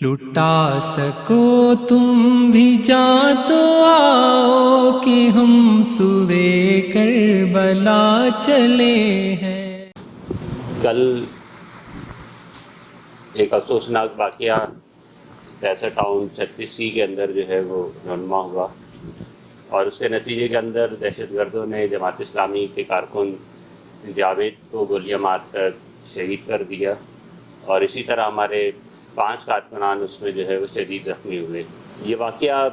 لٹا سکو تم بھی جاں تو آؤ کہ ہم سوئے کربلا چلے ہیں۔ کل ایک افسوسناک واقعہ تیسا ٹاؤن 36C کے اندر جو ہے وہ رونما ہوا، اور اس کے نتیجے کے اندر دہشت گردوں نے جماعت اسلامی کے کارکن جاوید کو گولیاں مار کر شہید کر دیا، اور اسی طرح ہمارے 5 کارکنان اس میں جو ہے وہ شدید زخمی ہوئے۔ یہ واقعہ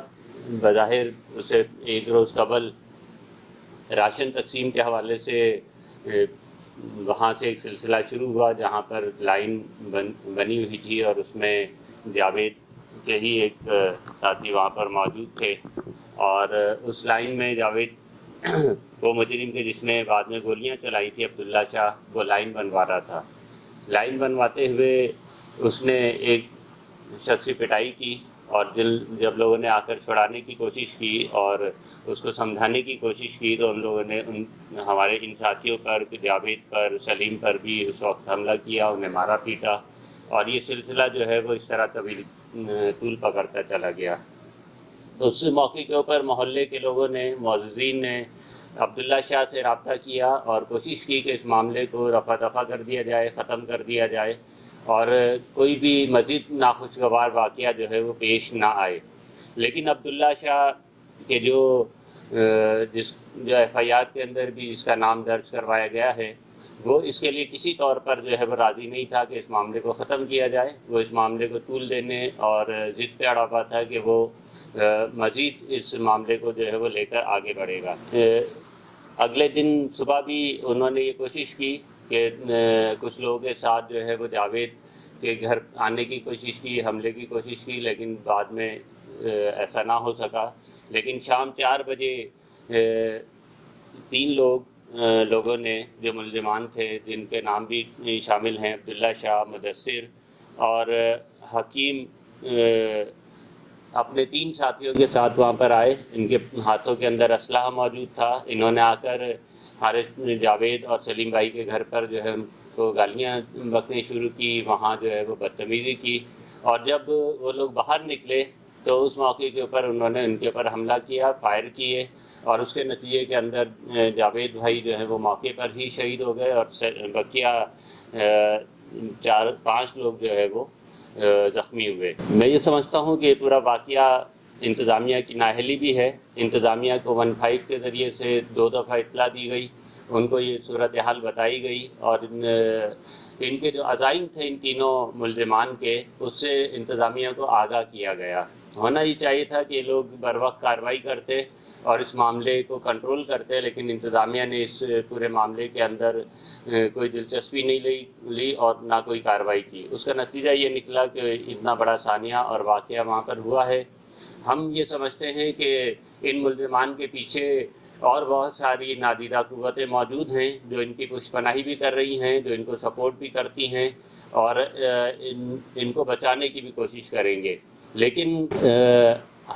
بظاہر اسے ایک روز قبل راشن تقسیم کے حوالے سے وہاں سے ایک سلسلہ شروع ہوا، جہاں پر لائن بنی ہوئی تھی، اور اس میں جاوید کے ہی ایک ساتھی وہاں پر موجود تھے، اور اس لائن میں جاوید وہ مجرم کے جس نے بعد میں گولیاں چلائی تھی، عبداللہ شاہ، وہ لائن بنوا رہا تھا۔ لائن بنواتے ہوئے اس نے ایک شخص کی پٹائی کی، اور جب لوگوں نے آ کر چھڑانے کی کوشش کی اور اس کو سمجھانے کی کوشش کی، تو ان لوگوں نے ہمارے ان ساتھیوں پر، جاوید پر، سلیم پر بھی اس وقت حملہ کیا، انہیں مارا پیٹا، اور یہ سلسلہ جو ہے وہ اس طرح طول پکڑتا چلا گیا۔ اس موقع کے اوپر محلے کے لوگوں نے، معززین نے عبداللہ شاہ سے رابطہ کیا اور کوشش کی کہ اس معاملے کو رفع دفع کر دیا جائے، ختم کر دیا جائے، اور کوئی بھی مزید ناخوشگوار واقعہ جو ہے وہ پیش نہ آئے۔ لیکن عبداللہ شاہ کے جو ایف آئی آر کے اندر بھی جس کا نام درج کروایا گیا ہے، وہ اس کے لیے کسی طور پر جو ہے وہ راضی نہیں تھا کہ اس معاملے کو ختم کیا جائے۔ وہ اس معاملے کو طول دینے اور ضد پہ اڑا ہوا تھا کہ وہ مزید اس معاملے کو جو ہے وہ لے کر آگے بڑھے گا۔ اگلے دن صبح بھی انہوں نے یہ کوشش کی کہ کچھ لوگوں کے ساتھ جو ہے وہ جاوید کے گھر آنے کی کوشش کی، حملے کی کوشش کی، لیکن بعد میں ایسا نہ ہو سکا۔ لیکن شام 4 بجے 3 لوگوں نے، جو ملزمان تھے، جن کے نام بھی شامل ہیں عبداللہ شاہ، مدثر اور حکیم، اپنے 3 ساتھیوں کے ساتھ وہاں پر آئے۔ ان کے ہاتھوں کے اندر اسلحہ موجود تھا۔ انہوں نے آ کر حارث، جاوید اور سلیم بھائی کے گھر پر جو ہے ان کو گالیاں بکنے شروع کی، وہاں جو ہے وہ بدتمیزی کی، اور جب وہ لوگ باہر نکلے تو اس موقع کے اوپر انہوں نے ان کے اوپر حملہ کیا، فائر کیے، اور اس کے نتیجے کے اندر جاوید بھائی جو ہے وہ موقع پر ہی شہید ہو گئے، اور بقیہ 4-5 لوگ جو ہے وہ زخمی ہوئے۔ میں یہ سمجھتا ہوں کہ یہ پورا واقعہ انتظامیہ کی نااہلی بھی ہے۔ انتظامیہ کو 15 کے ذریعے سے 2 دفعہ اطلاع دی گئی، ان کو یہ صورتحال بتائی گئی، اور ان کے جو عزائم تھے ان تینوں ملزمان کے، اس سے انتظامیہ کو آگاہ کیا گیا۔ ہونا یہ چاہیے تھا کہ یہ لوگ بر وقت کارروائی کرتے اور اس معاملے کو کنٹرول کرتے، لیکن انتظامیہ نے اس پورے معاملے کے اندر کوئی دلچسپی نہیں لی اور نہ کوئی کارروائی کی۔ اس کا نتیجہ یہ نکلا کہ اتنا بڑا سانحہ اور واقعہ وہاں پر ہوا ہے۔ ہم یہ سمجھتے ہیں کہ ان ملزمان کے پیچھے اور بہت ساری نادیدہ قوتیں موجود ہیں، جو ان کی پشت پناہی بھی کر رہی ہیں، جو ان کو سپورٹ بھی کرتی ہیں، اور ان کو بچانے کی بھی کوشش کریں گے۔ لیکن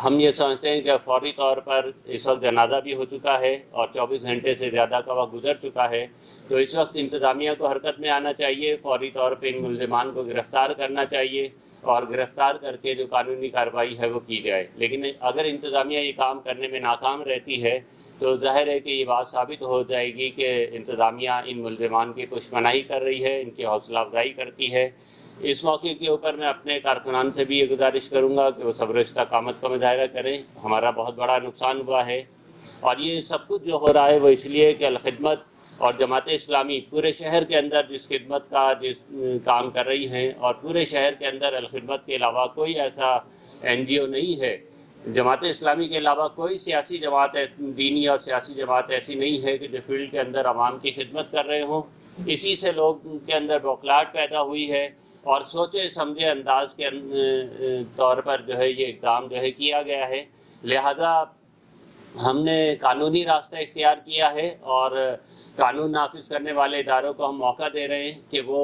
ہم یہ سمجھتے ہیں کہ فوری طور پر اس وقت جنازہ بھی ہو چکا ہے اور 24 گھنٹے سے زیادہ کا وقت گزر چکا ہے، تو اس وقت انتظامیہ کو حرکت میں آنا چاہیے، فوری طور پہ ان ملزمان کو گرفتار کرنا چاہیے، اور گرفتار کر کے جو قانونی کارروائی ہے وہ کی جائے۔ لیکن اگر انتظامیہ یہ کام کرنے میں ناکام رہتی ہے تو ظاہر ہے کہ یہ بات ثابت ہو جائے گی کہ انتظامیہ ان ملزمان کی پشت پناہی کر رہی ہے، ان کی حوصلہ افزائی کرتی ہے۔ اس موقع کے اوپر میں اپنے کارکنان سے بھی یہ گزارش کروں گا کہ وہ صبر و استقامت کا مظاہرہ کریں۔ ہمارا بہت بڑا نقصان ہوا ہے، اور یہ سب کچھ جو ہو رہا ہے وہ اس لیے کہ الخدمت اور جماعت اسلامی پورے شہر کے اندر جس خدمت کا کام کر رہی ہیں، اور پورے شہر کے اندر الخدمت کے علاوہ کوئی ایسا NGO نہیں ہے، جماعت اسلامی کے علاوہ کوئی سیاسی جماعت، دینی اور سیاسی جماعت ایسی نہیں ہے کہ جو فیلڈ کے اندر عوام کی خدمت کر رہے ہوں۔ اسی سے لوگ کے اندر بوکھلاہٹ پیدا ہوئی ہے، اور سوچے سمجھے انداز کے طور پر جو ہے یہ اقدام جو ہے کیا گیا ہے۔ لہذا ہم نے قانونی راستہ اختیار کیا ہے، اور قانون نافذ کرنے والے اداروں کو ہم موقع دے رہے ہیں کہ وہ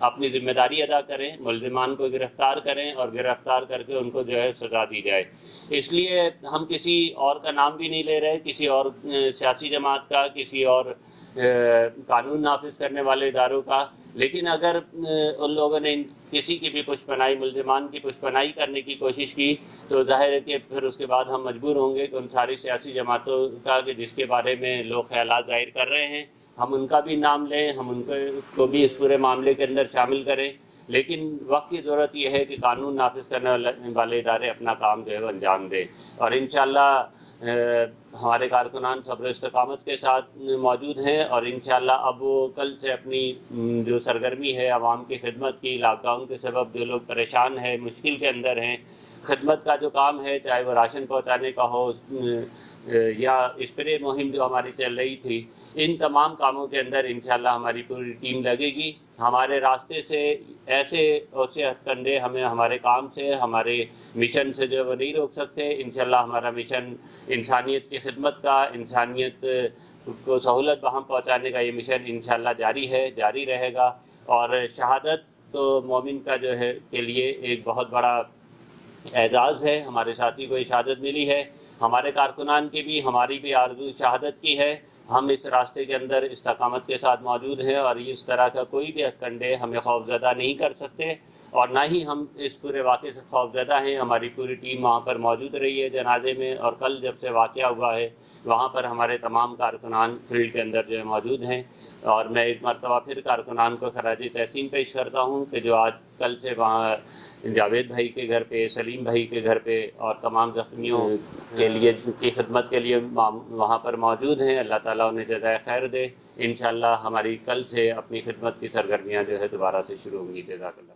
اپنی ذمہ داری ادا کریں، ملزمان کو گرفتار کریں، اور گرفتار کر کے ان کو جو ہے سزا دی جائے۔ اس لیے ہم کسی اور کا نام بھی نہیں لے رہے، کسی اور سیاسی جماعت کا، کسی اور قانون نافذ کرنے والے اداروں کا، لیکن اگر ان لوگوں نے ان کسی کی بھی پشپنائی، ملزمان کی پشپنائی کرنے کی کوشش کی تو ظاہر ہے کہ پھر اس کے بعد ہم مجبور ہوں گے کہ ان ساری سیاسی جماعتوں کا کہ جس کے بارے میں لوگ خیالات ظاہر کر رہے ہیں ہم ان کا بھی نام لیں، ہم ان کو بھی اس پورے معاملے کے اندر شامل کریں، لیکن وقت کی ضرورت یہ ہے کہ قانون نافذ کرنے والے ادارے اپنا کام جو ہے وہ انجام دیں، اور انشاءاللہ ہمارے کارکنان صبر و استقامت کے ساتھ موجود ہیں، اور انشاءاللہ اب وہ کل سے اپنی جو سرگرمی ہے عوام کی خدمت کی، لاک ڈاؤن کے سبب جو لوگ پریشان ہیں، مشکل کے اندر ہیں، خدمت کا جو کام ہے چاہے وہ راشن پہنچانے کا ہو یا اسپرے مہم جو ہماری چل رہی تھی، ان تمام کاموں کے اندر انشاءاللہ ہماری پوری ٹیم لگے گی۔ ہمارے راستے سے ایسے ہتھ کنڈے ہمیں ہمارے کام سے، ہمارے مشن سے جو وہ نہیں روک سکتے۔ انشاءاللہ ہمارا مشن انسانیت کی خدمت کا، انسانیت کو سہولت بہم پہنچانے کا یہ مشن انشاءاللہ جاری ہے، جاری رہے گا، اور شہادت تو مومن کا جو ہے کے لیے ایک بہت بڑا اعزاز ہے۔ ہمارے ساتھی کو شہادت ملی ہے، ہمارے کارکنان کی بھی، ہماری بھی آرزو شہادت کی ہے۔ ہم اس راستے کے اندر استقامت کے ساتھ موجود ہیں، اور اس طرح کا کوئی بھی ہتھ کنڈے ہمیں خوفزدہ نہیں کر سکتے، اور نہ ہی ہم اس پورے واقعے سے خوفزدہ ہیں۔ ہماری پوری ٹیم وہاں پر موجود رہی ہے جنازے میں، اور کل جب سے واقعہ ہوا ہے وہاں پر ہمارے تمام کارکنان فیلڈ کے اندر جو ہے موجود ہیں، اور میں ایک مرتبہ پھر کارکنان کو خراج تحسین پیش کرتا ہوں کہ جو آج کل سے وہاں جاوید بھائی کے گھر پہ، سلیم بھائی کے گھر پہ، اور تمام زخمیوں کے لیے کی خدمت کے لیے وہاں پر موجود ہیں۔ اللہ تعالیٰ انہیں جزائے خیر دے۔ انشاءاللہ ہماری کل سے اپنی خدمت کی سرگرمیاں جو ہے دوبارہ سے شروع ہوں گی۔ جزاک اللہ۔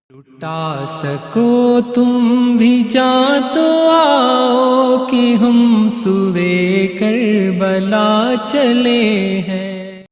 لٹا سکو تم بھی جاں تو آؤ کہ ہم سوئے کربلا چلے ہیں۔